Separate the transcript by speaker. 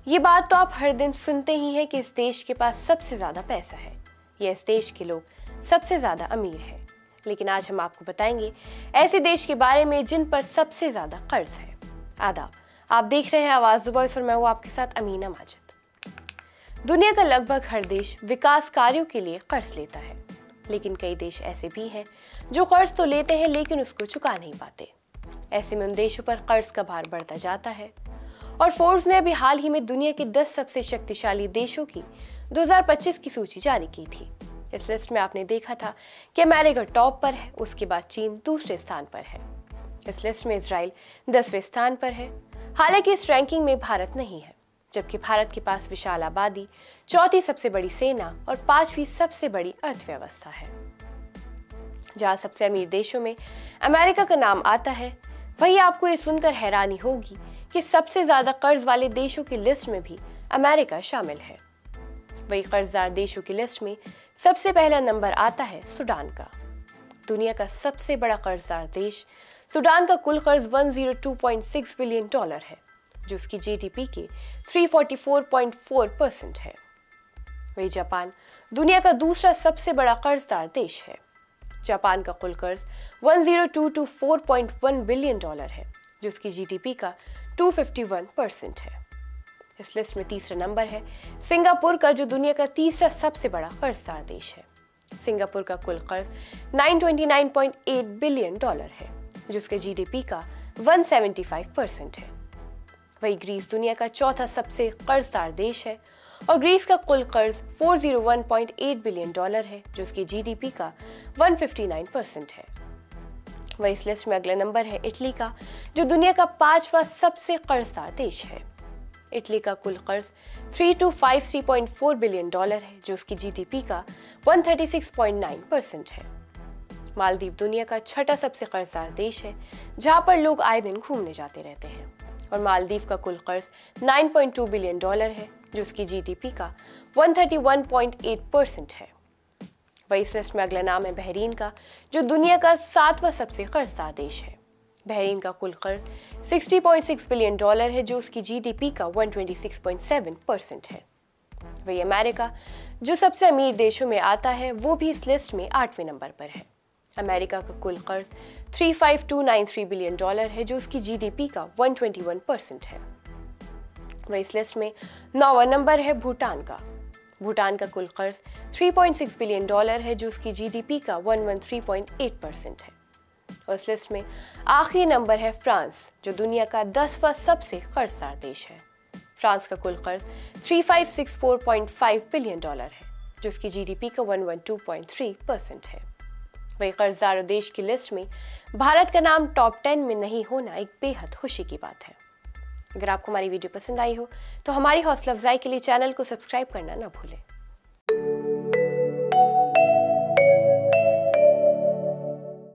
Speaker 1: ये बात तो आप हर दिन सुनते ही हैं कि इस देश के पास सबसे ज़्यादा पैसा है या इस देश के लोग सबसे ज़्यादा अमीर हैं। लेकिन आज हम आपको बताएंगे ऐसे देश के बारे में जिन पर सबसे ज़्यादा कर्ज है। आदाब, आप देख रहे हैं आवाज़ द वॉइस और मैं हूँ आपके साथ अमीना माजिद। दुनिया का लगभग हर देश विकास कार्यों के लिए कर्ज लेता है, लेकिन कई देश ऐसे भी हैं जो कर्ज तो लेते हैं लेकिन उसको चुका नहीं पाते। ऐसे में उन देशों पर कर्ज का भार बढ़ता जाता है और फोर्ब्स ने अभी हाल ही में दुनिया के 10 सबसे शक्तिशाली देशों की 2025 की सूची जारी की थी। इस लिस्ट में आपने देखा था कि अमेरिका टॉप पर है, उसके बाद चीन दूसरे स्थान पर है। इस लिस्ट में इजराइल 10वें स्थान पर है। हालांकि इस रैंकिंग में भारत नहीं है, जबकि भारत के पास विशाल आबादी, चौथी सबसे बड़ी सेना और 5वीं सबसे बड़ी अर्थव्यवस्था है। जहां सबसे अमीर देशों में अमेरिका का नाम आता है, वहीं आपको ये सुनकर हैरानी होगी कि सबसे ज्यादा कर्ज वाले देशों की लिस्ट में भी अमेरिका शामिल है। वही कर्जदार देशों की लिस्ट में सबसे पहला नंबर आता है सूडान का। दुनिया का सबसे बड़ा कर्जदार देश सूडान का कुल कर्ज 102.6 बिलियन डॉलर है, जो उसकी जीडीपी के 344.4% है। वही जापान दुनिया का दूसरा सबसे बड़ा कर्जदार देश है। जापान का कुल कर्ज 10224.1 बिलियन डॉलर है, जो उसकी जीडीपी का 251% है। इस लिस्ट में तीसरा नंबर है सिंगापुर का, जो दुनिया का तीसरा सबसे बड़ा कर्जदार देश है। सिंगापुर का कुल कर्ज 929.8 बिलियन डॉलर है, जो उसके जीडीपी का 175% है। वही ग्रीस दुनिया का चौथा सबसे कर्जदार देश है और ग्रीस का कुल कर्ज 401.8 बिलियन डॉलर है, जो उसकी जीडीपी का 159% है। वही इस लिस्ट में अगला नंबर है इटली का, जो दुनिया का 5वां सबसे कर्जदार देश है। इटली का कुल कर्ज 3253.4 बिलियन डॉलर है, जो उसकी जीडीपी का 136.9% है। मालदीव दुनिया का छठा सबसे कर्जदार देश है, जहां पर लोग आए दिन घूमने जाते रहते हैं, और मालदीव का कुल कर्ज 9.2 बिलियन डॉलर है, जो उसकी जीडीपी का 131.8% है। वही इस लिस्ट में अगला नाम है बहरीन का, जो दुनिया का 7वां सबसे कर्जदार देश है। बहरीन का कुल कर्ज 60.6 बिलियन डॉलर है, जो उसकी जीडीपी का 126.7% है। वही अमेरिका, जो सबसे अमीर देशों में आता है, वो भी इस लिस्ट में 8वें नंबर पर है। अमेरिका का कुल कर्ज 35293 बिलियन डॉलर है, जो उसकी जीडीपी का 121% है। वही इस लिस्ट में 9वां नंबर है भूटान का। भूटान का कुल कर्ज 3.6 बिलियन डॉलर है, जो उसकी जीडीपी का 113.8% है। और इस लिस्ट में आखिरी नंबर है फ्रांस, जो दुनिया का 10वां सबसे कर्जदार देश है। फ्रांस का कुल कर्ज 3564.5 बिलियन डॉलर है, जो उसकी जीडीपी का 112.3% है। वही कर्जदार देश की लिस्ट में भारत का नाम टॉप 10 में नहीं होना एक बेहद खुशी की बात है। अगर आपको हमारी वीडियो पसंद आई हो तो हमारी हौसला अफजाई के लिए चैनल को सब्सक्राइब करना ना भूलें।